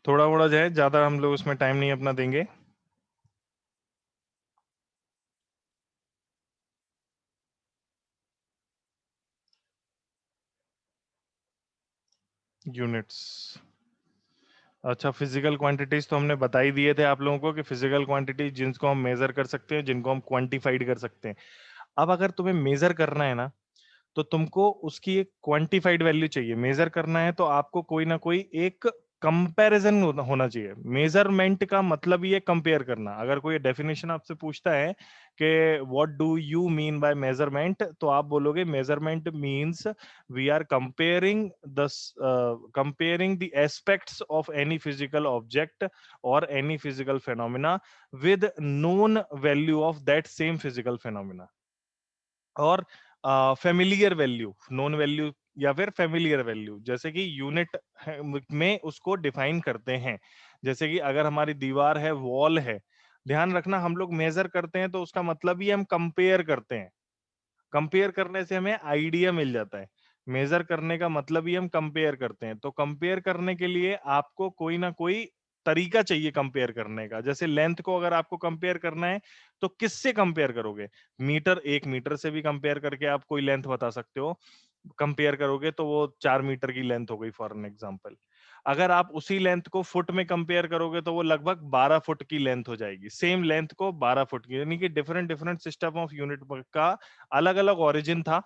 थोड़ा थोड़ा जाए, ज्यादा हम लोग उसमें टाइम नहीं अपना देंगे। यूनिट्स। अच्छा, फिजिकल क्वांटिटीज तो हमने बता ही दिए थे आप लोगों को कि फिजिकल क्वांटिटीज जिनको हम मेजर कर सकते हैं, जिनको हम क्वांटिफाइड कर सकते हैं। अब अगर तुम्हें मेजर करना है ना, तो तुमको उसकी एक क्वांटिफाइड वैल्यू चाहिए। मेजर करना है तो आपको कोई ना कोई एक कंपैरिजन होना चाहिए। मेजरमेंट का मतलब ही है कंपेयर करना। अगर कोई डेफिनेशन आपसे पूछता है कि what do you mean by measurement, तो आप बोलोगे measurement means we are comparing the aspects of any physical object और any physical phenomena with known value of that same physical phenomena, और फेमिलियर वैल्यू, नोन वैल्यू या फिर familiar value. जैसे कि unit में उसको डिफाइन करते हैं। जैसे कि अगर हमारी दीवार है, वॉल है, ध्यान रखना हम लोग मेजर करते हैं तो उसका मतलब ही हम कंपेयर करते हैं। कंपेयर करने से हमें आइडिया मिल जाता है। मेजर करने का मतलब ही हम कंपेयर करते हैं। तो कंपेयर करने के लिए आपको कोई ना कोई तरीका चाहिए कंपेयर करने का। जैसे लेंथ को अगर आपको कंपेयर करना है तो किससे कंपेयर करोगे? मीटर, 1 मीटर से भी कंपेयर करके आप कोई लेंथ बता सकते हो। कंपेयर करोगे तो वो 4 मीटर की लेंथ हो गई फॉर एन एग्जाम्पल। अगर आप उसी लेंथ को फुट में कंपेयर करोगे तो वो लगभग 12 फुट की लेंथ हो जाएगी। सेम लेंथ को 12 फुट की, यानी कि different different system of unit का अलग अलग ओरिजिन था।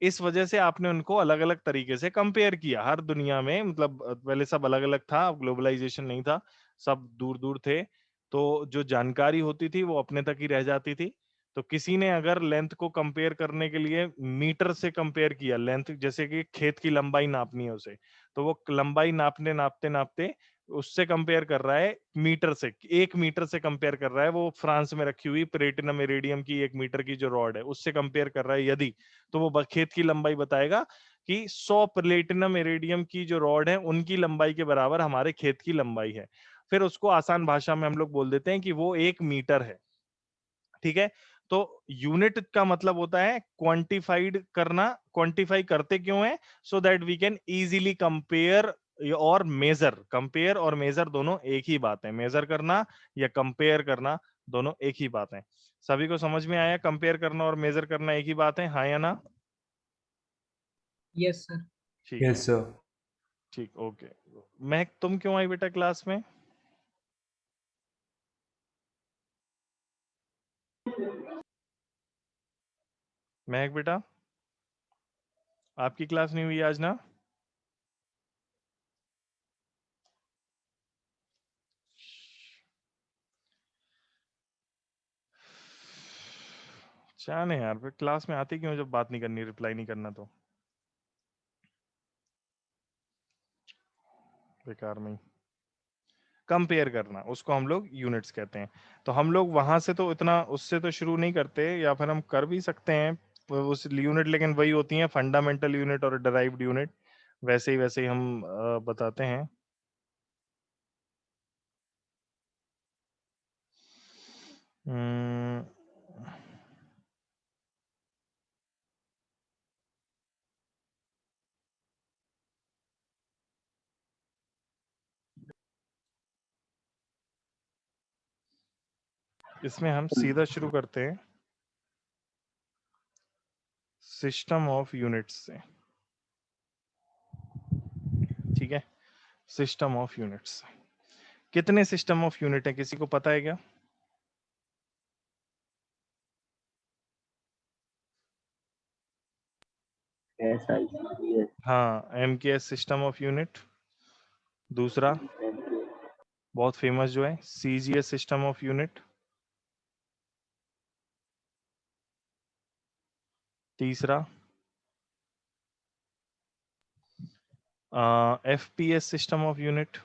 इस वजह से आपने उनको अलग अलग तरीके से कंपेयर किया। हर दुनिया में मतलब पहले सब अलग अलग था, ग्लोबलाइजेशन नहीं था, सब दूर दूर थे। तो जो जानकारी होती थी वो अपने तक ही रह जाती थी। तो किसी ने अगर लेंथ को कंपेयर करने के लिए मीटर से कंपेयर किया, लेंथ जैसे कि खेत की लंबाई नापनी है उसे, तो वो लंबाई नापने नापते नापते उससे कंपेयर कर रहा है मीटर से, 1 मीटर से कंपेयर कर रहा है। वो फ्रांस में रखी हुई प्लेटिनम इरेडियम की 1 मीटर की जो रॉड है उससे कंपेयर कर रहा है यदि, तो वो खेत की लंबाई बताएगा कि 100 प्लेटिनम इरेडियम की जो रॉड है उनकी लंबाई के बराबर हमारे खेत की लंबाई है। फिर उसको आसान भाषा में हम लोग बोल देते हैं कि वो 1 मीटर है। ठीक है। तो यूनिट का मतलब होता है क्वांटिफाइड करना। क्वांटिफाई करते क्यों है? So that we can easily compare और मेजर। कंपेयर और मेजर दोनों एक ही बात है। मेजर करना या कंपेयर करना दोनों एक ही बात है। सभी को समझ में आया? कंपेयर करना और मेजर करना एक ही बात है, हाँ या ना? Yes sir. ठीक है। Yes sir. ठीक, ओके। मैं, तुम क्यों आई बेटा क्लास में? महक बेटा, आपकी क्लास नहीं हुई आज ना? जाने यार, फिर क्लास में आती क्यों जब बात नहीं करनी, रिप्लाई नहीं करना तो? बेकार में। कंपेयर करना उसको हम लोग यूनिट्स कहते हैं। तो हम लोग वहां से तो इतना उससे तो शुरू नहीं करते, या फिर हम कर भी सकते हैं उस यूनिट, लेकिन वही होती हैं फंडामेंटल यूनिट और डिराइव्ड यूनिट। वैसे ही हम बताते हैं। हम्म, इसमें हम सीधा शुरू करते हैं सिस्टम ऑफ यूनिट्स से। ठीक है, सिस्टम ऑफ यूनिट्स। कितने सिस्टम ऑफ यूनिट है, किसी को पता है क्या? हाँ, एमकेएस सिस्टम ऑफ यूनिट। दूसरा बहुत फेमस जो है सीजीएस सिस्टम ऑफ यूनिट। तीसरा एफपीएस सिस्टम ऑफ यूनिट।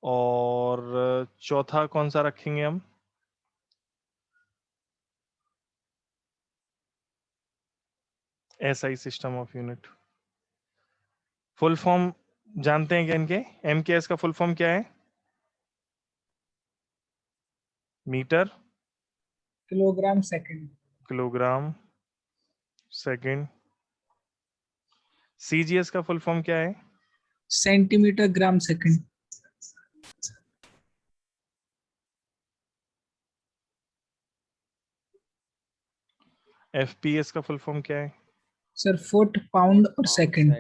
और चौथा कौन सा रखेंगे हम? SI system of unit. Full form जानते हैं क्या इनके? एमकेएस का फुल फॉर्म क्या है? Metre kilogram second. Kilogram second CGS का फुल फॉर्म क्या है? Centimetre gram second. FPS का फुल फॉर्म क्या है? सर फुट पाउंड और सेकंड।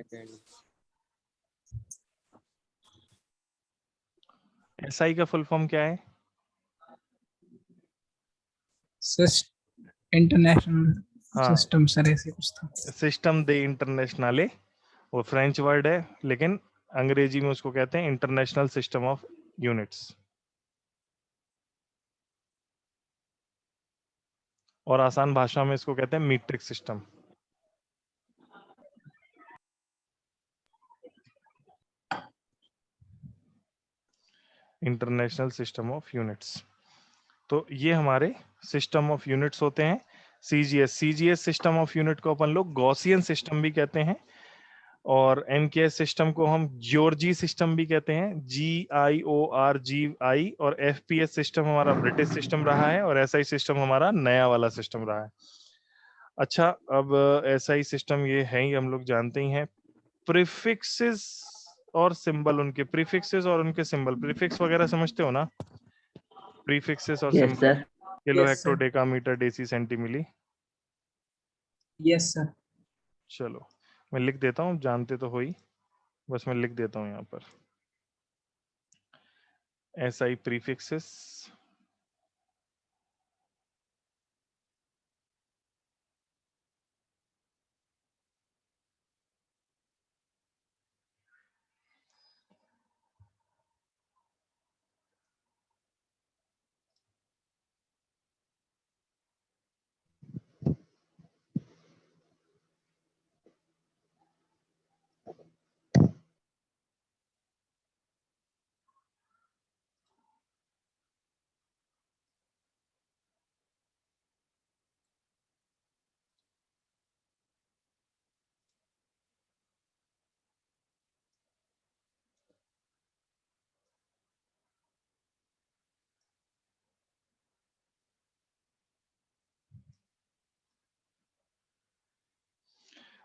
SI का फुल फॉर्म क्या है? इंटरनेशनल हाँ, सिस्टम सर, ऐसे कुछ था। सिस्टम दे इंटरनेशनले, वो फ्रेंच वर्ड है, लेकिन अंग्रेजी में उसको कहते हैं इंटरनेशनल सिस्टम ऑफ यूनिट्स, और आसान भाषा में इसको कहते हैं metric system. International system of units. तो ये हमारे सिस्टम ऑफ यूनिट्स होते हैं। सीजीएस सिस्टम ऑफ यूनिट को अपन लोग गॉसियन सिस्टम भी कहते हैं, और एनकेएस सिस्टम को हम जॉर्जी सिस्टम भी कहते हैं, GIORGI। और एफपीएस सिस्टम हमारा ब्रिटिश सिस्टम रहा है, और एसआई सिस्टम हमारा नया वाला सिस्टम रहा है। अच्छा, अब एसआई सिस्टम ये है ही, हम लोग जानते ही हैं। प्रीफिक्सेस और सिंबल, उनके प्रीफिक्सेस और उनके सिंबल, प्रीफिक्स वगैरह समझते हो ना? प्रीफिक्सेस और yes symbol, sir. Kilo, yes hecto, sir. Decameter, deci, centi milli. Yes sir. चलो मैं लिख देता हूँ, जानते तो हो ही, बस मैं लिख देता हूँ यहाँ पर। SI prefixes,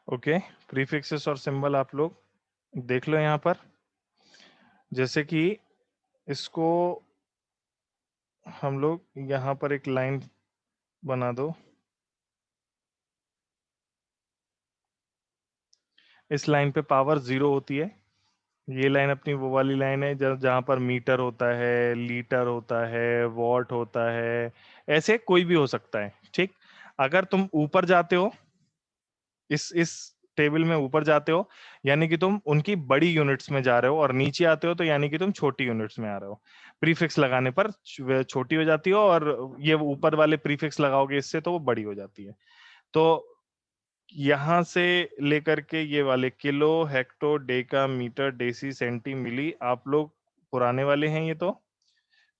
okay. प्रीफिक्सेस और सिंबल आप लोग देख लो यहाँ पर, जैसे कि इसको हम लोग यहाँ पर एक लाइन बना दो। इस लाइन पे पावर 0 होती है। ये लाइन अपनी वो वाली लाइन है जहाँ पर मीटर होता है, लीटर होता है, वॉट होता है, ऐसे कोई भी हो सकता है, ठीक। अगर तुम ऊपर जाते हो, इस टेबल में ऊपर जाते हो, यानी कि तुम उनकी बड़ी यूनिट्स में जा रहे हो, और नीचे आते हो तो यानी कि तुम छोटी यूनिट्स में आ रहे हो। प्रीफिक्स लगाने पर छोटी हो जाती है, और ये ऊपर वाले प्रीफिक्स लगाओगे इससे तो वो बड़ी हो जाती है। तो यहां से लेकर के ये वाले kilo, hecto, deca, meter, deci, centi, milli, आप लोग पुराने वाले हैं ये तो।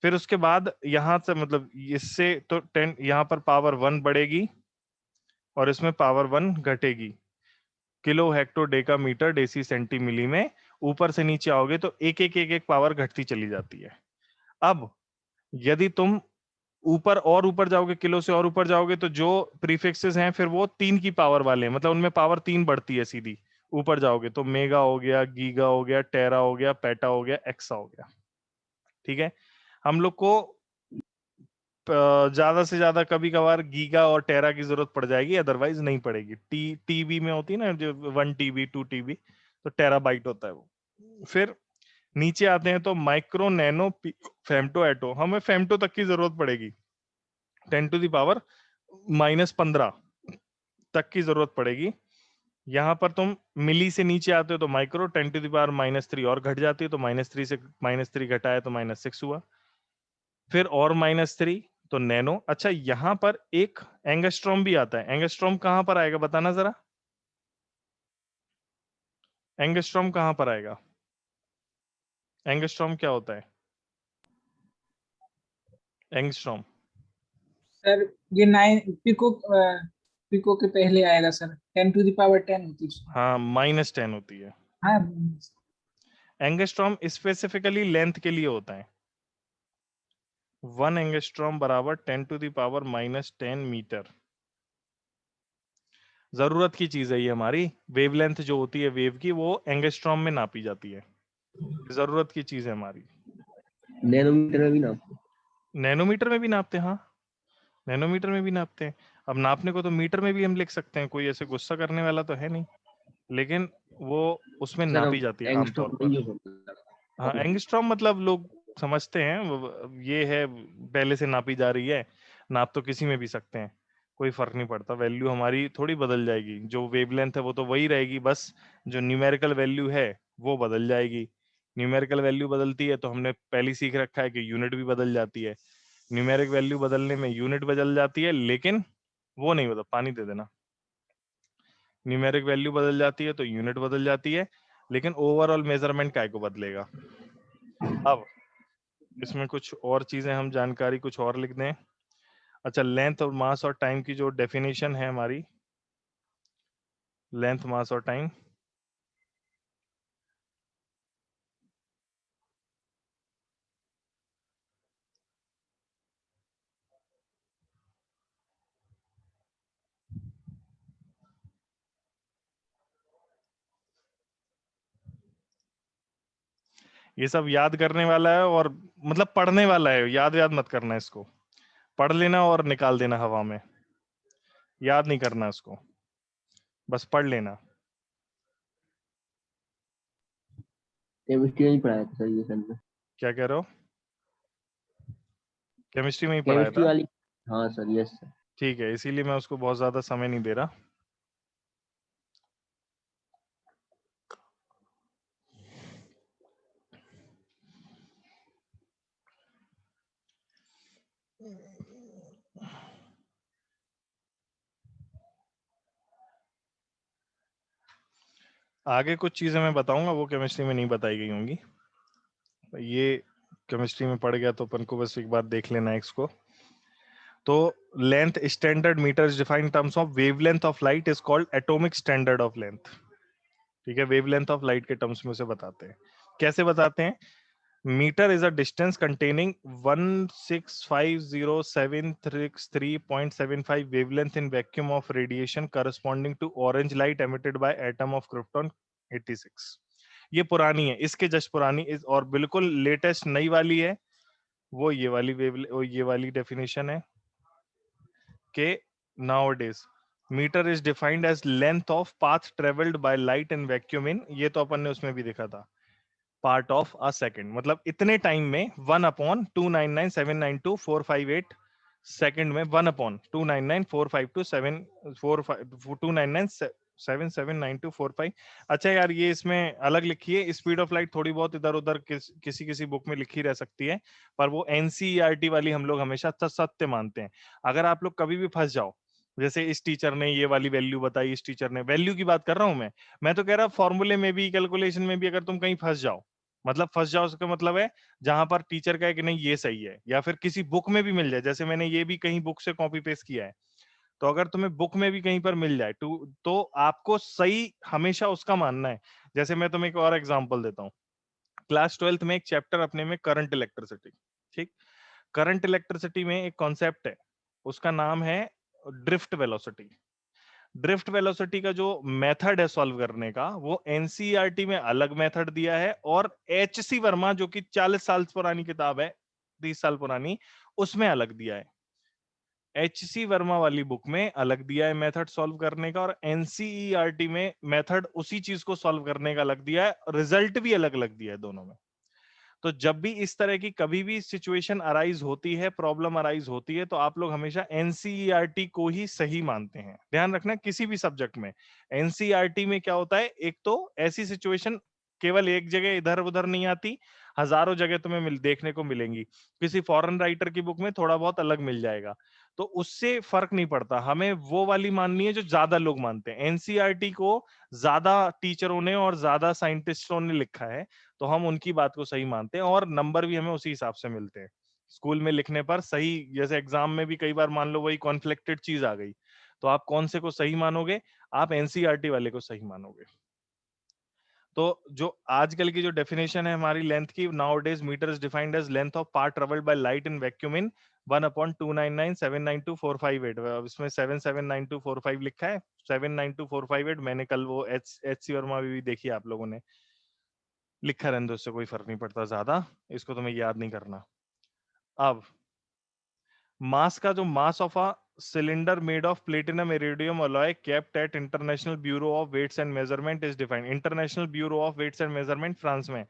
फिर उसके बाद यहां से मतलब इससे तो 10, यहां पर पावर 1 बढ़ेगी और इसमें पावर 1 घटेगी। Kilo, hecto, deca, meter, deci, centi, milli में ऊपर से नीचे आओगे तो एक एक पावर घटती चली जाती है। अब यदि तुम ऊपर और ऊपर जाओगे, किलो से और ऊपर जाओगे, तो जो प्रीफिक्सेस हैं फिर वो 3 की पावर वाले हैं, मतलब उनमें पावर 3 बढ़ती है सीधी। ऊपर जाओगे तो मेगा हो गया, गीगा हो गया, टेरा हो गया, पेटा हो गया, एक्सा हो गया, ठीक है। हम लोग को ज्यादा से ज्यादा कभी कभार गीगा और टेरा की जरूरत पड़ जाएगी, अदरवाइज नहीं पड़ेगी। टीबी में होती है ना, जो 1 TB 2 TB, तो टेराबाइट होता है वो। फिर नीचे आते हैं तो माइक्रो, नैनो, फेम्टो, एटो, हमें फेम्टो तक की जरूरत पड़ेगी। 10 to the power -15 तक की जरूरत पड़ेगी। यहां पर तुम मिली से नीचे आते हो तो माइक्रो, 10 to the power -3 और घट जाती है, तो -3 से -3 घटाए तो -6 हुआ। फिर और -3 तो नैनो। अच्छा, यहां पर एक एंगस्ट्रॉम भी आता है। एंगस्ट्रॉम कहां पर आएगा बताना जरा, एंगस्ट्रॉम कहां पर आएगा? एंगस्ट्रॉम क्या होता है? एंगस्ट्रॉम, सर ये 9 पिको, पिको के पहले आएगा सर, 10 to the power 10 होती है उसमें। हाँ, -10 होती है। हाँ एंगस्ट्रॉम स्पेसिफिकली लेंथ के लिए होता है। 1 एंगस्ट्रॉम बराबर 10 to the power -10 मीटर। जरूरत की चीज है ये हमारी। वेवलेंथ जो होती है वेव की वो एंगस्ट्रॉम में नापी जाती है, जरूरत की चीज है हमारी। नैनोमीटर में भी नापते? नैनोमीटर में भी नापते हैं, हाँ, नैनोमीटर में भी नापते हैं। अब नापने को तो मीटर में भी हम लिख सकते हैं, कोई ऐसे गुस्सा करने वाला तो है नहीं, लेकिन वो उसमें सर नापी अब जाती है आमतौर एंगस्ट्रॉम पर। नहीं यूज होता। हाँ, एंगस्ट्रॉम मतलब लोग समझते हैं ये है पहले से नापी जा रही है, नाप तो किसी में भी सकते हैं, कोई फर्क नहीं पड़ता, वैल्यू हमारी थोड़ी बदल जाएगी, जो वेवलेंथ है वो तो वही रहेगी, बस जो न्यूमेरिकल वैल्यू है वो बदल जाएगी। न्यूमेरिकल वैल्यू बदलती है तो हमने पहले सीख रखा है कि यूनिट भी बदल जाती है, न्यूमेरिक वैल्यू बदलने में यूनिट बदल जाती है, लेकिन वो नहीं बदल, पानी दे देना, न्यूमेरिक वैल्यू बदल जाती है तो यूनिट बदल जाती है, लेकिन ओवरऑल मेजरमेंट काय को बदलेगा। अब इसमें कुछ और चीजें हम जानकारी कुछ और लिख दें। अच्छा, लेंथ और मास और टाइम की जो डेफिनेशन है हमारी, लेंथ मास और टाइम, ये सब याद करने वाला है और मतलब पढ़ने वाला है, याद याद मत करना इसको, पढ़ लेना और निकाल देना हवा में, याद नहीं करना इसको, बस पढ़ लेना। केमिस्ट्री में ही पढ़ाया था सर ये सर ने। क्या कह रहे हो? केमिस्ट्री में ही पढ़ाया केमिस्ट्री था? वाली, हाँ सर, यस सर। ठीक है, इसीलिए मैं उसको बहुत ज्यादा समय नहीं दे रहा। आगे कुछ चीजें मैं बताऊंगा वो केमिस्ट्री में नहीं बताई गई होंगी, ये केमिस्ट्री में पढ़ गया तो अपन को बस एक बार देख लेना है इसको। तो length standard metre defined terms of wavelength of light is called atomic standard of length. ठीक है, वेवलेंथ ऑफ लाइट के टर्म्स में से बताते हैं। कैसे बताते हैं? Metre is a distance containing 1650763.75 wavelength in vacuum of radiation corresponding to orange light emitted by atom of krypton 86। ये पुरानी है, इसके जस्ट पुरानी और बिल्कुल लेटेस्ट नई वाली है, वो ये वाली ये वाली डेफिनेशन है कि nowadays metre is defined as length of path travelled by light in vacuum in, ये तो अपन ने उसमें भी देखा था, पार्ट ऑफ अ सेकंड, मतलब इतने टाइम में 1/299792458 सेकंड में 1/2994527 अच्छा यार, ये इसमें अलग लिखी है, स्पीड ऑफ लाइट थोड़ी बहुत इधर उधर किसी किसी बुक में लिखी रह सकती है, पर वो एनसीईआरटी वाली हम लोग हमेशा सत्य मानते हैं। अगर आप लोग कभी भी फंस जाओ, जैसे इस टीचर ने ये वाली वैल्यू बताई, इस टीचर ने, वैल्यू की बात कर रहा हूं मैं तो कह रहा फॉर्मूले में भी, कैलकुलेशन में भी अगर तुम कहीं फंस जाओ, मतलब फंस जाओ उसका मतलब है जहां पर टीचर कहे कि नहीं ये सही है, या फिर किसी बुक में भी मिल जाए, जैसे मैंने ये भी कहीं बुक से कॉपी पेस्ट किया है, तो अगर तुम्हें बुक में भी कहीं पर मिल जाए तो आपको सही हमेशा उसका मानना है। जैसे मैं तुम्हें एक और एग्जांपल देता हूँ, क्लास 12th में एक चैप्टर अपने में करंट इलेक्ट्रिसिटी, ठीक, करंट इलेक्ट्रिसिटी में एक कॉन्सेप्ट है, उसका नाम है ड्रिफ्ट वेलोसिटी। ड्रिफ्ट वेलोसिटी का जो मेथड है सॉल्व करने का, वो एनसीईआरटी में अलग मेथड दिया है, और एच सी वर्मा जो कि 40 साल पुरानी किताब है, 30 साल पुरानी, उसमें अलग दिया है। एच सी वर्मा वाली बुक में अलग दिया है मेथड सॉल्व करने का, और एनसीईआरटी में मेथड उसी चीज को सॉल्व करने का अलग दिया है, रिजल्ट भी अलग अलग दिया है दोनों में। तो जब भी इस तरह की कभी भी सिचुएशन अराइज होती है, प्रॉब्लम अराइज होती है, तो आप लोग हमेशा एनसीईआरटी को ही सही मानते हैं। ध्यान रखना, किसी भी सब्जेक्ट में एनसीईआरटी में क्या होता है, एक तो ऐसी सिचुएशन केवल एक जगह इधर उधर नहीं आती, हजारों जगह तुम्हें देखने को मिलेंगी। किसी फॉरेन राइटर की बुक में थोड़ा बहुत अलग मिल जाएगा, तो उससे फर्क नहीं पड़ता, हमें वो वाली माननी है जो ज्यादा लोग मानते हैं। एनसीईआरटी को ज्यादा टीचरों ने और ज्यादा साइंटिस्टों ने लिखा है, तो हम उनकी बात को सही मानते हैं, और नंबर भी हमें उसी हिसाब से मिलते हैं स्कूल में लिखने पर सही। जैसे एग्जाम में भी कई बार मान लो वही कॉन्फ्लिक्टेड चीज आ गई, तो आप कौन से को सही मानोगे? आप एनसीईआरटी वाले को सही मानोगे। तो जो आजकल की जो डेफिनेशन है हमारी लेंथ की, nowadays metre is defined as length of part travelled by light in vacuum in 1/299,792,458। इसमें 7,792,458 लिखा है, 792,458। मैंने कल वो एच सी वर्मा भी देखी आप लोगों ने, लिखा रहने दो, उससे कोई फर्क नहीं पड़ता ज्यादा, इसको तुम्हें याद नहीं करना। अब मास का जो mass of a cylinder made of platinum iridium alloy kept at International Bureau of Weights and Measurement is defined. International Bureau of Weights and Measurement France में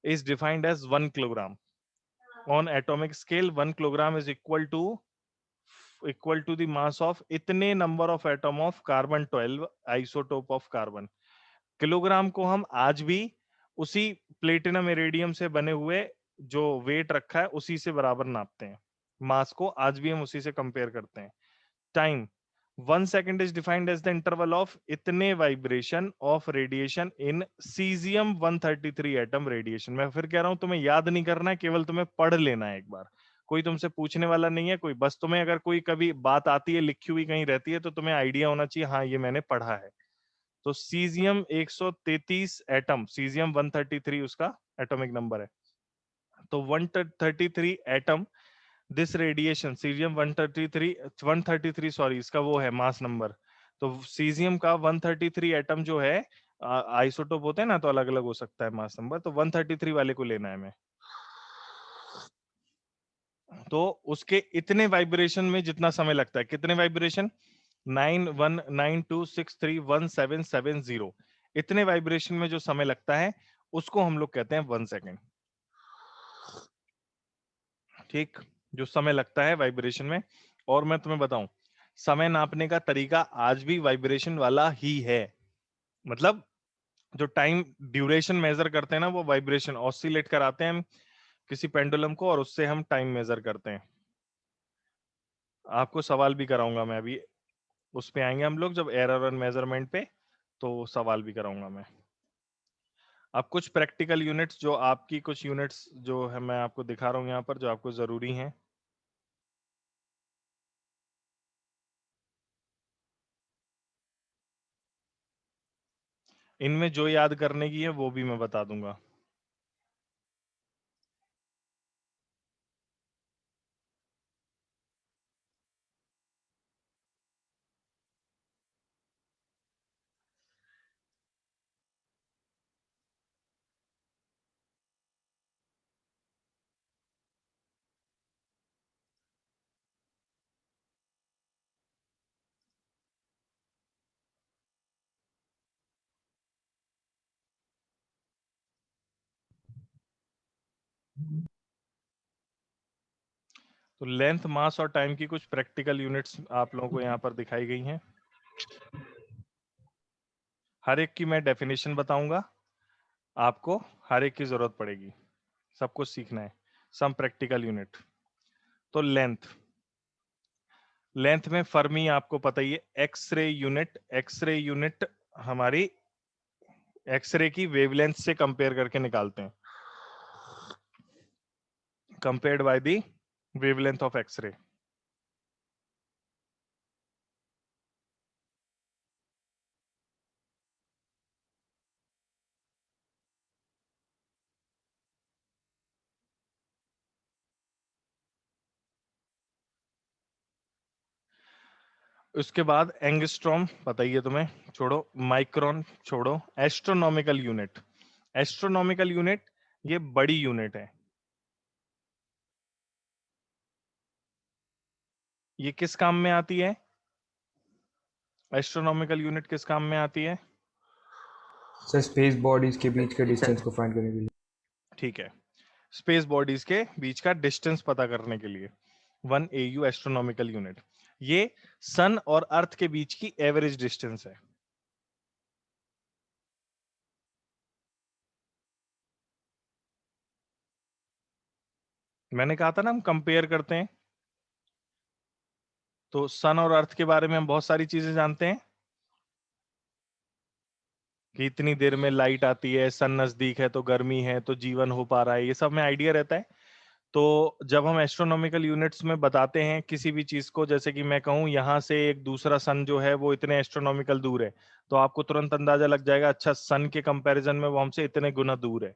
is defined as 1 kilogram on atomic scale. 1 kilogram is equal to the mass of इतने number of atom of carbon 12 isotope of carbon। Kilogram को हम आज भी उसी platinum इरेडियम से बने हुए जो वेट रखा है उसी से बराबर नापते हैं, मास को आज भी हम उसी से कंपेयर करते हैं। Time 1 second is defined as the interval of इतने vibration of radiation in caesium 133 atom radiation. मैं फिर कह रहा हूं तुम्हें याद नहीं करना है, केवल तुम्हें पढ़ लेना है एक बार। कोई तुमसे पूछने वाला नहीं है कोई, बस तुम्हें अगर कोई कभी बात आती है लिखी हुई कहीं रहती है तो तुम्हें आइडिया होना चाहिए, हाँ ये मैंने पढ़ा है। तो सीजियम 133 एटम, सीजियम 133 उसका एटॉमिक नंबर है। तो 133 atom, this radiation caesium 133 sorry इसका वो है मास नंबर। तो सीजियम का 133 एटम जो है, आइसोटोप होते हैं ना तो अलग अलग हो सकता है मास नंबर, तो 133 वाले को लेना है हमें। तो उसके इतने वाइब्रेशन में जितना समय लगता है, कितने वाइब्रेशन 9192631770, इतने वाइब्रेशन में जो समय लगता है उसको हम लोग कहते हैं 1 सेकेंड। ठीक, जो समय लगता है वाइब्रेशन में। और मैं तुम्हें बताऊं, समय नापने का तरीका आज भी वाइब्रेशन वाला ही है। मतलब जो टाइम ड्यूरेशन मेजर करते हैं ना, वो वाइब्रेशन ऑसिलेट कराते हैं हम किसी पेंडुलम को और उससे हम टाइम मेजर करते हैं। आपको सवाल भी कराऊंगा मैं अभी, उस पे आएंगे हम लोग जब एरर और मेजरमेंट पे, तो सवाल भी कराऊंगा मैं। अब कुछ प्रैक्टिकल यूनिट्स, जो आपकी कुछ यूनिट्स जो है मैं आपको दिखा रहा हूँ यहाँ पर, जो आपको जरूरी हैं। इनमें जो याद करने की है वो भी मैं बता दूंगा। तो लेंथ, मास और टाइम की कुछ प्रैक्टिकल यूनिट्स आप लोगों को यहाँ पर दिखाई गई हैं। हर एक की मैं डेफिनेशन बताऊंगा, आपको हर एक की जरूरत पड़ेगी, सब कुछ सीखना है। Some practical unit. तो लेंथ, लेंथ में फर्मी आपको पता ही है, एक्सरे यूनिट। एक्सरे यूनिट हमारी एक्सरे की वेवलेंथ से कंपेयर करके निकालते हैं, compared by the wavelength of X-ray. उसके बाद एंगस्ट्रॉम बताइए तुम्हें, छोड़ो माइक्रोन, छोड़ो एस्ट्रोनॉमिकल यूनिट। एस्ट्रोनॉमिकल यूनिट ये बड़ी यूनिट है। ये किस काम में आती है? एस्ट्रोनॉमिकल यूनिट किस काम में आती है? सर स्पेस बॉडीज के बीच के डिस्टेंस को फाइंड करने के लिए। ठीक है, स्पेस बॉडीज के बीच का डिस्टेंस पता करने के लिए 1 AU एस्ट्रोनॉमिकल यूनिट। ये सन और अर्थ के बीच की एवरेज डिस्टेंस है। मैंने कहा था ना हम कंपेयर करते हैं, तो सन और अर्थ के बारे में हम बहुत सारी चीजें जानते हैं कि इतनी देर में लाइट आती है, सन नजदीक है तो गर्मी है तो जीवन हो पा रहा है, ये सब में आइडिया रहता है। तो जब हम एस्ट्रोनॉमिकल यूनिट्स में बताते हैं किसी भी चीज को, जैसे कि मैं कहूं यहाँ से एक दूसरा सन जो है वो इतने एस्ट्रोनॉमिकल दूर है, तो आपको तुरंत अंदाजा लग जाएगा अच्छा सन के कंपैरिजन में वो हमसे इतने गुना दूर है,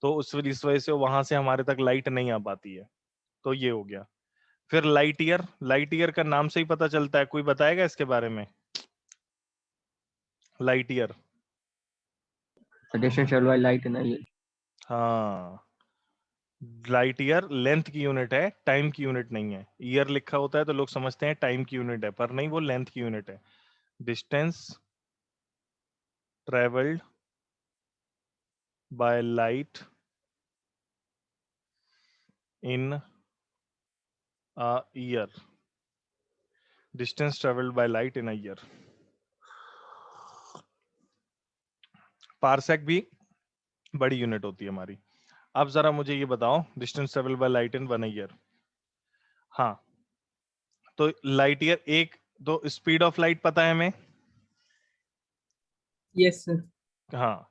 तो इस वजह से वहां से हमारे तक लाइट नहीं आ पाती है। तो ये हो गया। फिर लाइट ईयर, लाइट ईयर का नाम से ही पता चलता है, कोई बताएगा इसके बारे में? Light year, distance travel by light in a year. हाँ, लाइट ईयर लेंथ की यूनिट है, टाइम की यूनिट नहीं है। ईयर लिखा होता है तो लोग समझते हैं टाइम की यूनिट है, पर नहीं, वो लेंथ की यूनिट है। Distance travelled by light in a year, distance travelled by light in a year. Parsec भी बड़ी यूनिट होती है हमारी। अब जरा मुझे ये बताओ, distance travelled by light in 1 year. हाँ, तो लाइट ईयर एक, तो स्पीड ऑफ लाइट पता है हमें? Yes sir. हाँ,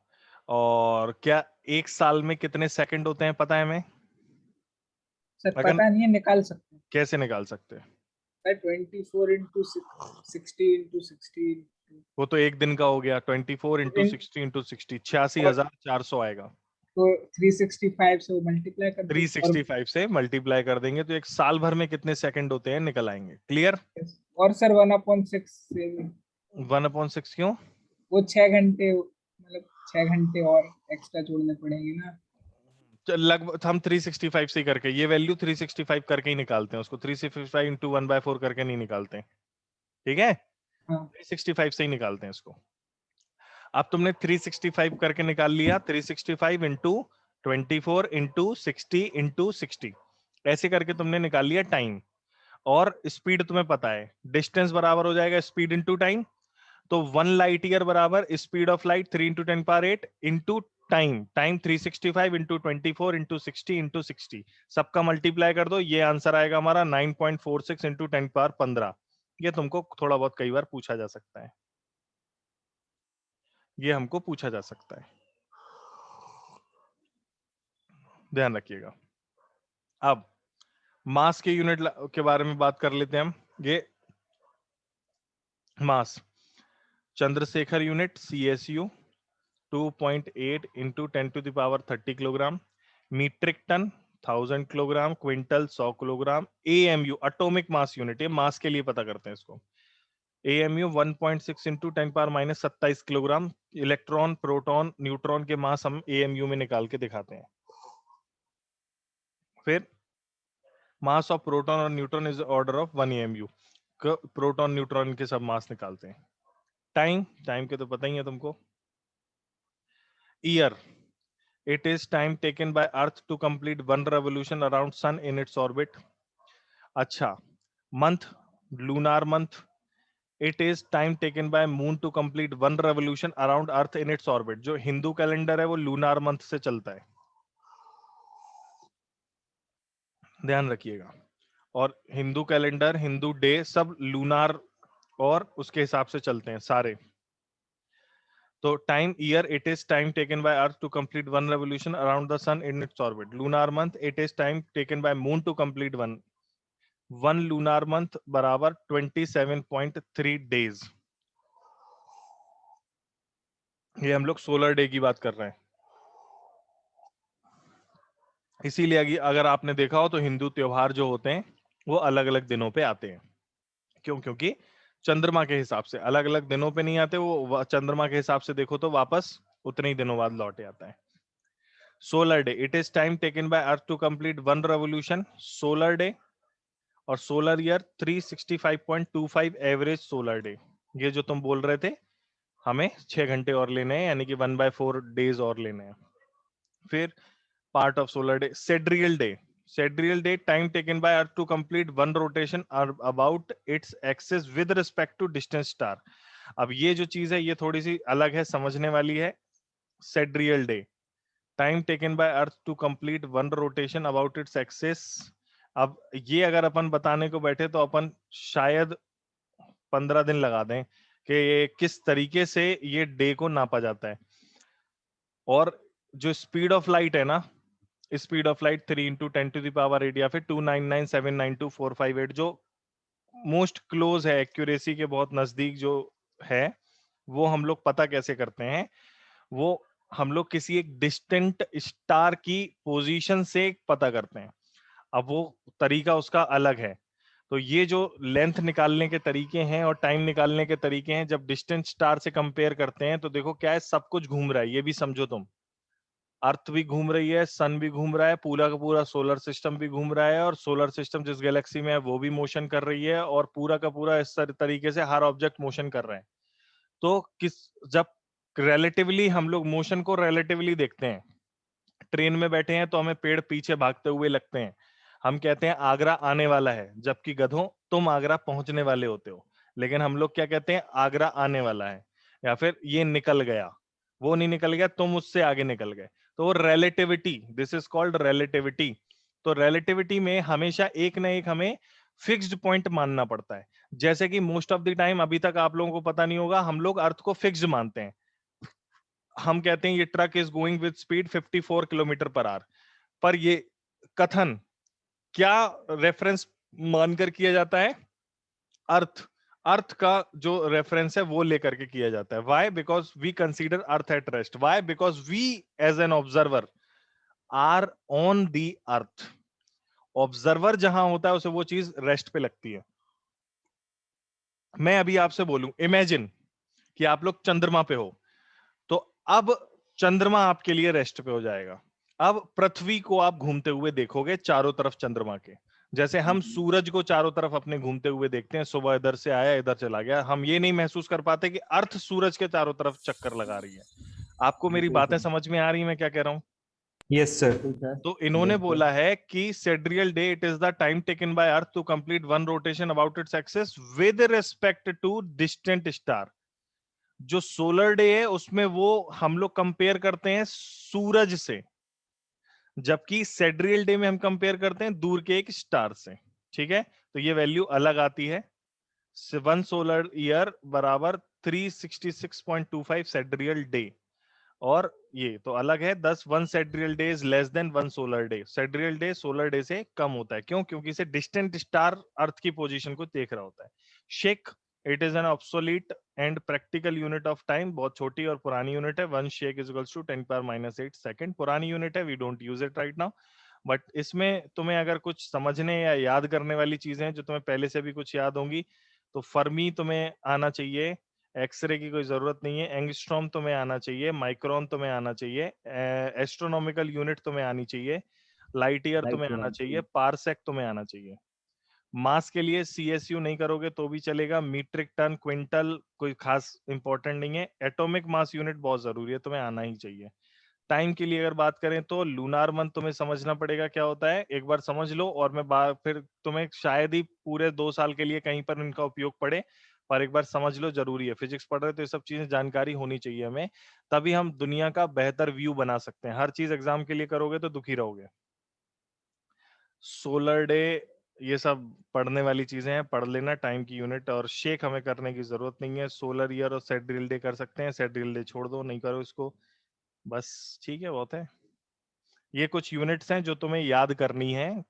और क्या एक साल में कितने सेकंड होते हैं पता है हमें? सर अगर पता नहीं है, निकाल सकते हैं कैसे निकाल सकते हैं? सर। 24 इंटू 60 इंटू 60 वो तो एक दिन का हो गया। 24 इंटू 60 इंटू 60, 86,400 आएगा। तो 365 से मल्टीप्लाई कर दो। 365 से मल्टीप्लाई कर देंगे तो एक साल भर में कितने सेकंड होते हैं निकल आएंगे। क्लियर? और सर 1/6 से 1/6 क्यों? वो 6 घंटे, मतलब 6 घंटे और एक्स्ट्रा जोड़ने पड़ेंगे ना। लगभग हम 365 से ही करके, ये वैल्यू 365 करके ही निकालते हैं उसको। 365 इंटू 1/4 करके नहीं निकालते हैं, ठीक है? हाँ 365 से ही निकालते हैं इसको। अब तुमने 365 करके निकाल लिया, 365 इंटू 24 इंटू 60 इंटू 60, ऐसे करके तुमने निकाल लिया टाइम। और स्पीड तुम्हें पता है, डिस्टेंस बराबर हो जाएगा स्पीड इंटू टाइम। तो 1 लाइट ईयर बराबर speed of light 3 into 10⁸ into time. Time 365 into 24 into 60 into 60, सबका मल्टीप्लाई कर दो, ये आंसर आएगा हमारा 9.46 इंटू 10⁻15। ये तुमको थोड़ा बहुत कई बार पूछा जा सकता है, ये हमको पूछा जा सकता है, ध्यान रखिएगा। अब मास के यूनिट के बारे में बात कर लेते हैं हम। ये mass, Chandrasekhar unit CSU 2.8 into 10⁻30 kilogram, metric ton 1000 kilogram, quintal 100 kilogram, AMU atomic mass unit, ये मास के लिए पता करते हैं इसको। AMU 1.6 into 10⁻27 kilogram. Electron, proton, neutron के मास हम AMU में निकाल के दिखाते हैं। फिर मास ऑफ प्रोटॉन और neutron is order of 1 AMU। Proton neutron के सब मास निकालते हैं। टाइम, टाइम के तो पता ही है तुमको। Year, it is time taken by earth to complete 1 revolution around sun in its orbit. अच्छा, month, lunar month, it is time taken by moon to complete 1 revolution around earth in its orbit. जो Hindu calendar है वो lunar month से चलता है, ध्यान रखिएगा। और हिंदू कैलेंडर, हिंदू डे सब लूनार और उसके हिसाब से चलते हैं सारे। तो time year, it is time taken by earth to complete 1 revolution around the sun in its orbit. Lunar month, it is time taken by moon to complete 1 lunar month बराबर 27.3 डेज। ये हम लोग सोलर डे की बात कर रहे हैं। इसीलिए अगर आपने देखा हो तो हिंदू त्योहार जो होते हैं वो अलग अलग दिनों पे आते हैं। क्यों? क्योंकि चंद्रमा के हिसाब से अलग अलग दिनों पे नहीं आते, वो चंद्रमा के हिसाब से देखो तो वापस उतने ही दिनों बाद लौटे आता है। Solar day, it is time taken by earth to complete 1 revolution, solar day. और solar year 365.25 average solar day. ये जो तुम बोल रहे थे हमें 6 घंटे और लेने हैं, यानी कि 1/4 डेज और लेने हैं। फिर part of solar day, sidereal day. Sidereal day, time taken by earth to complete 1 rotation about its axis with respect to distance star. अब ये जो चीज है ये थोड़ी सी अलग है, समझने वाली है। Sidereal day, time taken by earth to complete 1 rotation about its axis. अब ये अगर अपन बताने को बैठे तो अपन शायद 15 दिन लगा दें कि ये किस तरीके से ये डे को नापा जाता है। और जो स्पीड ऑफ लाइट है ना, स्पीड ऑफ लाइट 3 इंटू 10⁸ या फिर 299792458 जो मोस्ट क्लोज है, एक्यूरेसी के बहुत नजदीक जो है, वो हम लोग पता कैसे करते हैं? वो हम लोग किसी एक डिस्टेंट स्टार की पोजीशन से पता करते हैं। अब वो तरीका उसका अलग है। तो ये जो लेंथ निकालने के तरीके हैं और टाइम निकालने के तरीके हैं, जब डिस्टेंट स्टार से कंपेयर करते हैं तो देखो क्या है, सब कुछ घूम रहा है, ये भी समझो तुम। अर्थ भी घूम रही है, सन भी घूम रहा है, पूरा का पूरा सोलर सिस्टम भी घूम रहा है, और सोलर सिस्टम जिस गैलेक्सी में है वो भी मोशन कर रही है, और पूरा का पूरा इस तरीके से हर ऑब्जेक्ट मोशन कर रहे हैं। तो जब रिलेटिवली हम लोग मोशन को रिलेटिवली देखते हैं, ट्रेन में बैठे हैं तो हमें पेड़ पीछे भागते हुए लगते हैं, हम कहते हैं आगरा आने वाला है, जबकि गधों तुम आगरा पहुंचने वाले होते हो। लेकिन हम लोग क्या कहते हैं? आगरा आने वाला है, या फिर ये निकल गया। वो नहीं निकल गया, तुम उससे आगे निकल गए। तो relativity, this is called relativity. तो रिलेटिविटी में हमेशा एक ना एक हमें फिक्स्ड पॉइंट मानना पड़ता है। जैसे कि मोस्ट ऑफ द टाइम, अभी तक आप लोगों को पता नहीं होगा, हम लोग अर्थ को फिक्स्ड मानते हैं। हम कहते हैं ये truck is going with speed 54 kilometre per hour, पर ये कथन क्या रेफरेंस मानकर किया जाता है? अर्थ। अर्थ का जो रेफरेंस है वो लेकर के किया जाता है। Why? Because we consider earth at rest. Why? Because we as an observer are on the earth. Observer जहां होता है उसे वो चीज रेस्ट पे लगती है। मैं अभी आपसे बोलूं, इमेजिन कि आप लोग चंद्रमा पे हो, तो अब चंद्रमा आपके लिए रेस्ट पे हो जाएगा। अब पृथ्वी को आप घूमते हुए देखोगे चारों तरफ चंद्रमा के, जैसे हम सूरज को चारों तरफ अपने घूमते हुए देखते हैं, सुबह इधर से आया इधर चला गया, हम ये नहीं महसूस कर पाते कि अर्थ सूरज के चारों तरफ चक्कर लगा रही है। आपको मेरी बिल्कुल बातें सर। समझ में आ रही है मैं क्या कह रहा हूं? Yes, sir. बिल्कुल सर। तो इन्होंने Yes, sir. बोला है कि sidereal day it is the time taken by earth to complete one rotation about its axis with respect to distant star. जो सोलर डे है उसमें वो हम लोग कंपेयर करते हैं सूरज से, जबकि सेड्रियल डे में हम कंपेयर करते हैं दूर के एक स्टार से। ठीक है, तो ये वैल्यू अलग आती है। 1 सोलर ईयर बराबर 366.25 सेड्रियल डे, और ये तो अलग है। 1 sidereal day is less than 1 solar day. Sidereal day solar day से कम होता है। क्यों? क्योंकि इसे डिस्टेंट स्टार अर्थ की पोजीशन को देख रहा होता है। Shake, it is an obsolete and practical unit of time. बहुत छोटी और पुरानी यूनिट है। 1 shake is equals to 10⁻⁸ second. पुरानी यूनिट है, we don't use it right now, but इसमें तुम्हें अगर कुछ समझने या याद करने वाली चीजें हैं जो तुम्हें पहले से भी कुछ याद होंगी, तो फर्मी तुम्हें आना चाहिए, एक्सरे की कोई जरूरत नहीं है, एंगस्ट्रॉम तुम्हें आना चाहिए, माइक्रोन तुम्हें आना चाहिए, एस्ट्रोनॉमिकल यूनिट तुम्हें आनी चाहिए, लाइट ईयर तुम्हें आना चाहिए, पारसेक तुम्हें आना चाहिए। मास के लिए सीएसयू नहीं करोगे तो भी चलेगा, मीट्रिक टन, क्विंटल कोई खास इंपॉर्टेंट नहीं है। एटॉमिक मास यूनिट बहुत जरूरी है, तुम्हें आना ही चाहिए। टाइम के लिए अगर बात करें तो लूनार मंथ तुम्हें समझना पड़ेगा क्या होता है, एक बार समझ लो, और मैं फिर तुम्हें शायद ही पूरे 2 साल के लिए कहीं पर इनका उपयोग पड़े, पर एक बार समझ लो, जरूरी है। फिजिक्स पढ़ रहे तो ये सब चीजें जानकारी होनी चाहिए हमें, तभी हम दुनिया का बेहतर व्यू बना सकते हैं। हर चीज एग्जाम के लिए करोगे तो दुखी रहोगे। सोलर डे, ये सब पढ़ने वाली चीजें हैं, पढ़ लेना। टाइम की यूनिट और शेक हमें करने की जरूरत नहीं है। सोलर ईयर और सेड्रियल डे कर सकते हैं, सेड्रियल डे छोड़ दो, नहीं करो इसको, बस ठीक है, बहुत है। ये कुछ यूनिट्स हैं जो तुम्हें याद करनी है।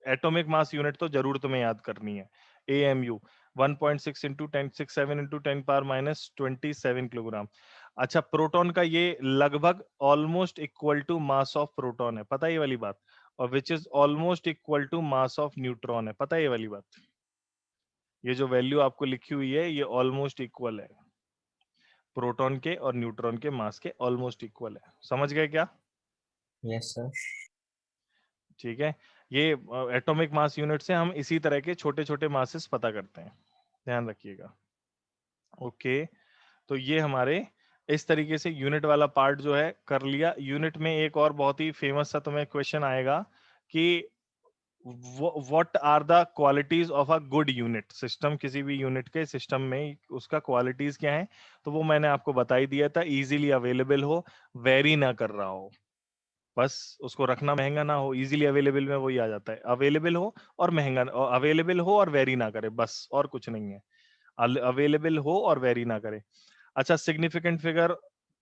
एटॉमिक मास यूनिट तो जरूर तुम्हें याद करनी है। AMU 1.6 into 10⁶ into 10⁻27 kilogram. अच्छा, प्रोटॉन का ये लगभग almost equal to mass of proton है, पता है ये वाली बात? और which is almost equal to mass of neutron है, पता है ये वाली बात? ये जो वैल्यू आपको लिखी हुई है ये ऑलमोस्ट इक्वल है, प्रोटॉन के और न्यूट्रॉन के मास के ऑलमोस्ट इक्वल है। समझ गए क्या? Yes, sir. ठीक है, ये एटॉमिक मास यूनिट से हम इसी तरह के छोटे छोटे मासेस पता करते हैं, ध्यान रखिएगा। ओके, तो ये हमारे इस तरीके से यूनिट वाला पार्ट जो है कर लिया। यूनिट में एक और बहुत ही फेमस सा तुम्हें क्वेश्चन आएगा कि what are the qualities of a good unit system. किसी भी यूनिट के सिस्टम में उसका क्वालिटीज क्या है, तो वो मैंने आपको बता ही दिया था। इजीली अवेलेबल हो, वेरी ना कर रहा हो, बस उसको रखना, महंगा ना हो। इजीली अवेलेबल में वही आ जाता है, अवेलेबल हो और महंगा, अवेलेबल हो और वेरी ना करे, बस और कुछ नहीं है। अवेलेबल हो और वेरी ना करे। अच्छा, सिग्निफिकेंट फिगर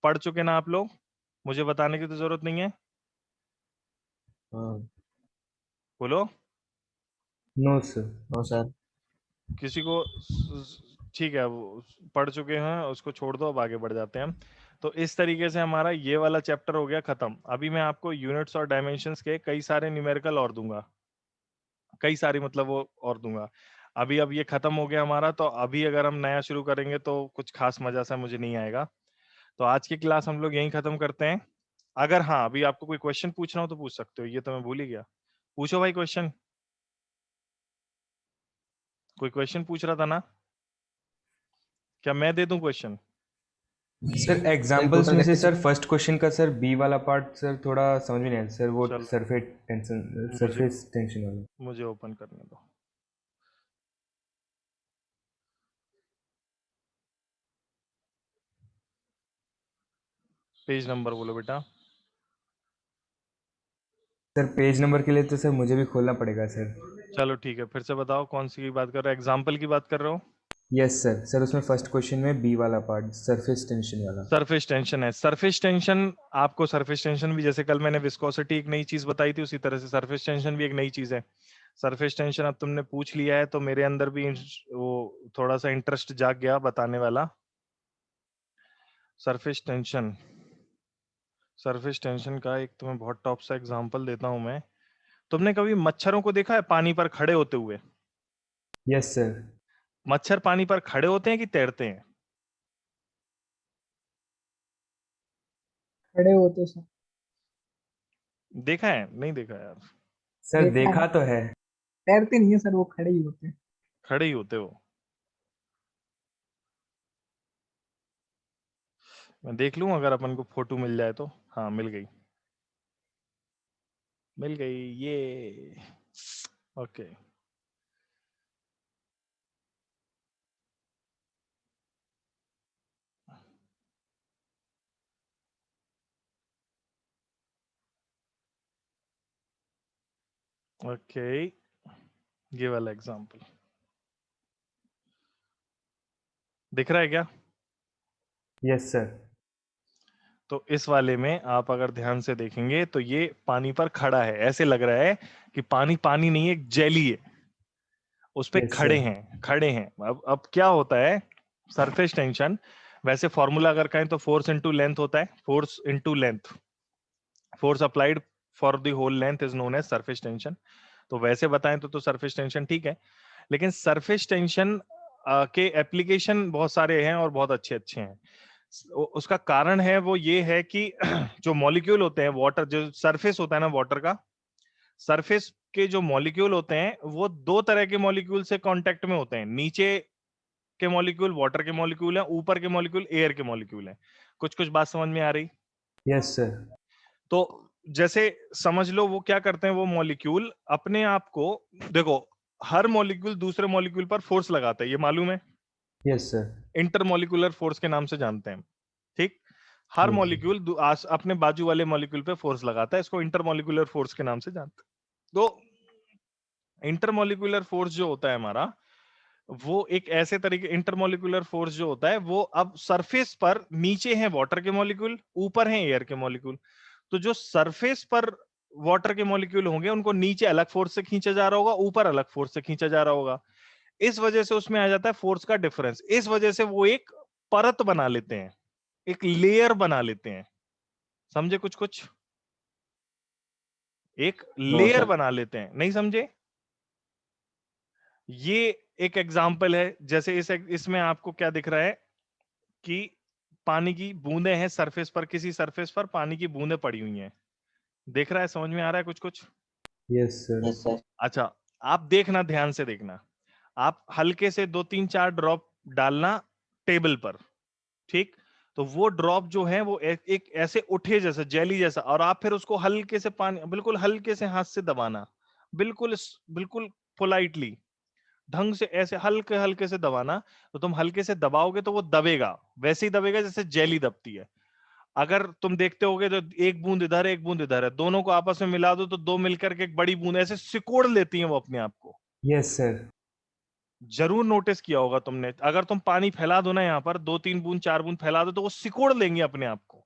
पढ़ चुके ना आप लोग, मुझे बताने की तो जरूरत नहीं है। बोलो। No sir. No sir. किसी को ठीक है, वो पढ़ चुके हैं, उसको छोड़ दो, अब आगे बढ़ जाते हैं हम। तो इस तरीके से हमारा ये वाला चैप्टर हो गया खत्म। अभी मैं आपको यूनिट्स और डायमेंशंस के कई सारे न्यूमेरिकल और दूंगा, कई सारी मतलब वो और दूंगा। अभी अब ये खत्म हो गया हमारा, तो अभी अगर हम नया शुरू करेंगे तो कुछ खास मजा सा मुझे नहीं आएगा। तो आज की क्लास हम लोग यहीं खत्म करते हैं। अगर हाँ अभी आपको कोई क्वेश्चन पूछना हो तो पूछ सकते हो, ये तो मैं भूल ही गया। पूछो भाई क्वेश्चन, कोई क्वेश्चन पूछ रहा था ना? क्या मैं दे दूं क्वेश्चन? सर एग्जांपल्स में से सर फर्स्ट क्वेश्चन का सर बी वाला पार्ट सर थोड़ा समझ में नहीं आया सर, वो चलो सरफेस टेंशन वाला। मुझे ओपन करने दो। पेज नंबर बोलो बेटा। सर पेज नंबर के लिए तो सर मुझे भी खोलना पड़ेगा सर। चलो ठीक है, फिर से बताओ कौन सी की बात कर रहे हो? एग्जाम्पल की बात कर रहे हो? Yes sir. सर उसमें फर्स्ट क्वेश्चन में बी वाला पार्ट सरफेस टेंशन वाला। सरफेस टेंशन है। सरफेस टेंशन, आपको सरफेस टेंशन भी, जैसे कल मैंने विस्कोसिटी एक नई चीज बताई थी, उसी तरह से सरफेस टेंशन भी एक नई चीज है। सरफेस टेंशन अब तुमने पूछ लिया है तो मेरे अंदर भी वो थोड़ा सा इंटरेस्ट जाग गया बताने वाला। सरफेस टेंशन, सरफेस टेंशन का एक तुम्हें बहुत टॉप सा एग्जांपल देता हूं मैं। तुमने कभी मच्छरों को देखा है पानी पर खड़े होते हुए? Yes sir. मच्छर पानी पर खड़े होते हैं कि तैरते हैं? खड़े होते सर। देखा है? नहीं देखा यार? सर देखा देखा है, तो है। तैरते नहीं है सर, वो खड़े ही होते हैं। खड़े ही होते हो? मैं देख लूं अगर अपन को फोटो मिल जाए तो। हाँ मिल गई, मिल गई ये। ओके ओके, ये वाला एग्जांपल दिख रहा है क्या? Yes sir. तो इस वाले में आप अगर ध्यान से देखेंगे तो ये पानी पर खड़ा है, ऐसे लग रहा है कि पानी पानी नहीं है, एक जेली है, उस पे यस खड़े सर। हैं, खड़े हैं। अब क्या होता है सरफेस टेंशन, वैसे फॉर्मूला अगर कहें तो फोर्स इनटू लेंथ होता है, force into length, force applied for the whole length is known as surface tension. तो वैसे बताएं तो सरफेस टेंशन ठीक है, लेकिन सरफेस टेंशन के एप्लीकेशन बहुत सारे हैं और बहुत अच्छे अच्छे हैं। उसका कारण है वो ये है कि जो मॉलिक्यूल होते हैं वाटर, जो सरफेस होता है ना वाटर का, सरफेस के जो मॉलिक्यूल होते हैं वो दो तरह के मॉलिक्यूल से कांटेक्ट में होते हैं। नीचे के मॉलिक्यूल वाटर के मॉलिक्यूल हैं, ऊपर के मॉलिक्यूल एयर के मॉलिक्यूल हैं। कुछ कुछ बात समझ में आ रही? Yes sir. तो जैसे समझ लो वो क्या करते हैं, वो मॉलिक्यूल अपने आप को, देखो हर मॉलिक्यूल दूसरे मॉलिक्यूल पर फोर्स लगाता है, ये मालूम है? Yes sir. इंटरमॉलिक्यूलर फोर्स के नाम से जानते हैं, ठीक? हर Yes, sir. मॉलिक्यूल अपने बाजू वाले मॉलिक्यूल पे फोर्स लगाता है, इसको इंटरमॉलिक्यूलर फोर्स के नाम से जानते हैं। तो इंटरमॉलिक्यूलर फोर्स जो होता है हमारा, वो एक ऐसे तरीके, इंटरमॉलिक्यूलर फोर्स जो होता है वो अब सरफेस पर नीचे है वाटर के मॉलिक्यूल, ऊपर है एयर के मॉलिक्यूल। तो जो सरफेस पर वाटर के मॉलिक्यूल होंगे उनको नीचे अलग फोर्स से खींचा जा रहा होगा, ऊपर अलग फोर्स से खींचा जा रहा होगा। इस वजह से उसमें आ जाता है फोर्स का डिफरेंस। इस वजह से वो एक परत बना लेते हैं, एक लेयर बना लेते हैं। समझे कुछ कुछ? एक नो लेयर सर। बना लेते हैं, नहीं समझे? ये एक एग्जाम्पल है। जैसे इसमें आपको क्या दिख रहा है कि पानी की बूंदें हैं सरफेस पर, किसी सरफेस पर पानी की बूंदें पड़ी हुई हैं। देख रहा है? समझ में आ रहा है कुछ कुछ? Yes sir. Yes sir. अच्छा, आप देखना, ध्यान से देखना। आप हल्के से 2 3 4 ड्रॉप डालना टेबल पर, ठीक? तो वो ड्रॉप जो है वो एक ऐसे उठे जैसा, जेली जैसा, और आप फिर उसको हल्के से पानी, बिल्कुल हल्के से हाथ से दबाना, बिल्कुल बिल्कुल पोलाइटली, ढंग से ऐसे हल्के हल्के से दबाना। तो तुम हल्के से दबाओगे तो वो दबेगा, वैसे ही दबेगा जैसे जेली दबती है। अगर तुम देखते होगे तो एक बूंद इधर है, एक बूंद इधर है, दोनों को आपस में मिला दो तो दो मिलकर के एक बड़ी बूंद ऐसे सिकोड़ लेती है वो अपने आप को। Yes sir. जरूर नोटिस किया होगा तुमने, अगर तुम पानी फैला दो ना यहाँ पर, 2 3 बूंद 4 बूंद फैला दो तो वो सिकोड़ लेंगे अपने आप को।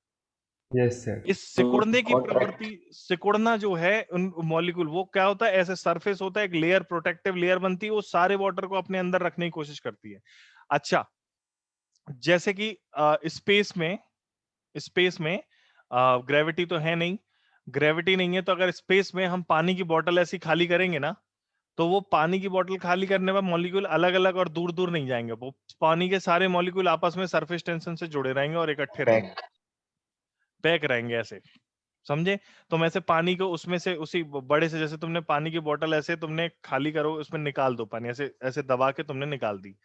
Yes sir. इस सिकुड़ने की contract. प्रवृत्ति, सिकुड़ना जो है उन मॉलिक्यूल, वो क्या होता है, ऐसे सरफेस होता है, एक लेयर, प्रोटेक्टिव लेयर बनती है, वो सारे वाटर को अपने अंदर रखने की कोशिश करती है। अच्छा, जैसे कि स्पेस में ग्रेविटी तो है नहीं, ग्रेविटी नहीं है, तो अगर स्पेस में हम पानी की बोतल ऐसी खाली करेंगे ना, तो वो पानी की बोतल खाली करने पर मॉलिक्यूल अलग अलग और दूर दूर नहीं जाएंगे, वो पानी के सारे मॉलिक्यूल आपस में सरफेस टेंशन से जुड़े रहेंगे और इकट्ठे रहेंगे, पैक रहेंगे ऐसे, समझे? तुम ऐसे पानी को उसमें से, उसी बड़े से, जैसे तुमने पानी की बोतल ऐसे तुमने खाली करो, उसमें निकाल दो पानी, ऐसे ऐसे दबा के तुमने निकाल दी,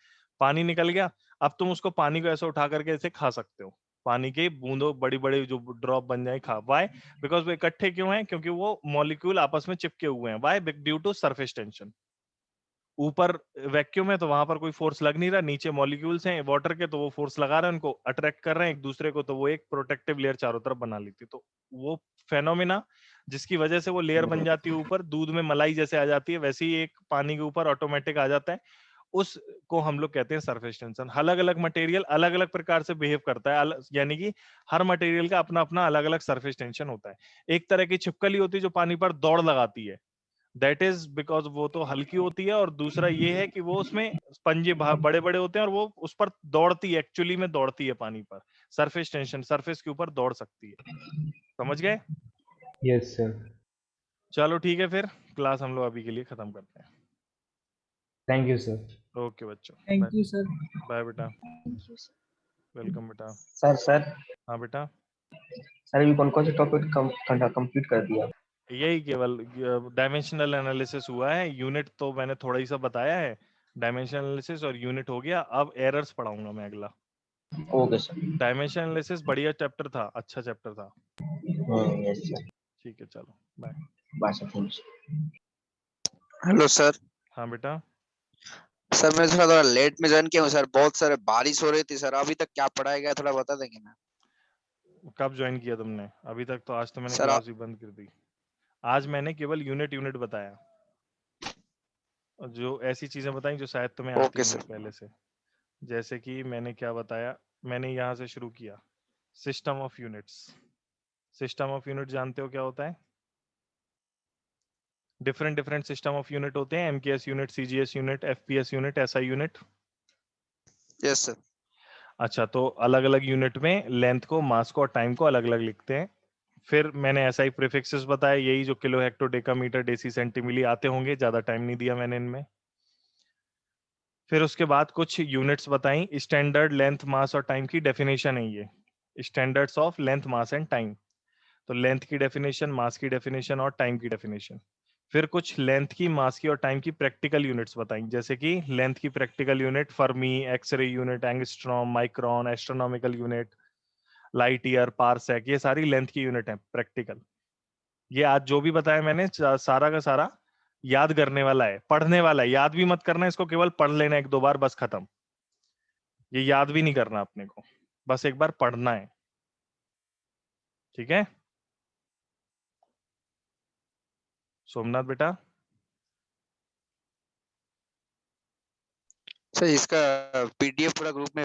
पानी निकल गया। अब तुम उसको पानी को ऐसे उठा करके ऐसे खा सकते हो, पानी के बूंदों, बड़ी बड़ी जो ड्रॉप बन जाए, खा। वाई? बिकॉज वो इकट्ठे क्यों हैं? क्योंकि वो मॉलिक्यूल आपस में चिपके हुए हैं। Why? Due to surface tension. ऊपर वैक्यूम है तो वहां पर कोई फोर्स लग नहीं रहा, नीचे मॉलिक्यूल्स हैं वाटर के, तो वो फोर्स लगा रहे हैं, उनको अट्रैक्ट कर रहे हैं एक दूसरे को, तो वो एक प्रोटेक्टिव लेयर चारों तरफ बना लेती है। तो वो फेनोमेना जिसकी वजह से वो लेयर बन जाती है ऊपर, दूध में मलाई जैसे आ जाती है, वैसे ही एक पानी के ऊपर ऑटोमेटिक आ जाता है, उसको हम लोग कहते हैं सरफेस टेंशन। अलग अलग मटेरियल अलग अलग प्रकार से बिहेव करता है, यानी कि हर मटेरियल का अपना अपना अलग अलग सरफेस टेंशन होता है। एक तरह की छिपकली होती है जो पानी पर दौड़ लगाती है, दैट इज बिकॉज वो तो हल्की होती है, और दूसरा ये है कि वो उसमें पंजे बड़े बड़े होते हैं और वो उस पर दौड़ती है, एक्चुअली में दौड़ती है पानी पर, सरफेस टेंशन, सरफेस के ऊपर दौड़ सकती है। समझ गए? Yes sir. चलो ठीक है, फिर क्लास हम लोग अभी के लिए खत्म करते हैं। Thank you sir. ओके बच्चों, thank bye you sir. Bye बेटा, थैंक यू सर। वेलकम बेटा। सर हाँ बेटा, अभी कौन कौन से टॉपिक कंप्लीट कर दिया? यही केवल डायमेंशनल एनालिसिस हुआ है, यूनिट तो मैंने थोड़ा ही सा बताया है, डायमेंशनल एनालिसिस और यूनिट हो गया। अब एरर्स पढ़ाऊंगा मैं अगला। Okay sir. डायमेंशन एनालिसिस बढ़िया चैप्टर था, अच्छा चैप्टर था। Yes sir. ठीक है, चलो bye. Bye sir, thank you. Hello sir. हाँ बेटा, सर मैं थोड़ा लेट में ज्वाइन किया हूँ सर, बहुत सारे बारिश हो रही थी सर, अभी तक क्या पढ़ाया गया थोड़ा बता देंगे ना? कब ज्वाइन किया तुमने? अभी तक तो, आज तो मैंने सर क्लास भी बंद कर दी। आज मैंने केवल यूनिट यूनिट बताया, और जो ऐसी चीजें बताई जो शायद तुम्हें आती ओके नहीं सर। पहले से। जैसे कि मैंने क्या बताया, मैंने यहाँ से शुरू किया, system of units. System of unit जानते हो क्या होता है? Different different system of unit होते हैं, MKS unit, CGS unit, FPS unit, SI unit. Yes sir. अच्छा, तो अलग अलग यूनिट में लेंथ को, मास को और टाइम को अलग अलग लिखते हैं। फिर मैंने एसआई प्रीफिक्सेस बताए, यही जो किलो, हेक्टो, डेकामीटर, डेसी, सेंटीमिली आते होंगे, ज्यादा टाइम नहीं दिया मैंने इनमें। फिर उसके बाद कुछ यूनिट्स बताई, स्टैंडर्ड, लेंथ, मास और टाइम की डेफिनेशन है ये, standards of length, mass and time. तो लेंथ की डेफिनेशन, मास की डेफिनेशन और टाइम की डेफिनेशन। फिर कुछ लेंथ की, मास की और टाइम की प्रैक्टिकल यूनिट्स बताई, जैसे कि लेंथ की practical unit fermi, X-ray unit, angstrom, micron, astronomical unit, light year, parsec, ये सारी लेंथ की यूनिट है प्रैक्टिकल। ये आज जो भी बताया मैंने सारा का सारा याद करने वाला है, पढ़ने वाला है, याद भी मत करना इसको, केवल पढ़ लेना एक दो बार, बस खत्म। ये याद भी नहीं करना अपने को, बस एक बार पढ़ना है, ठीक है? सोमनाथ बेटा, सर इसका पीडीएफ पूरा ग्रुप में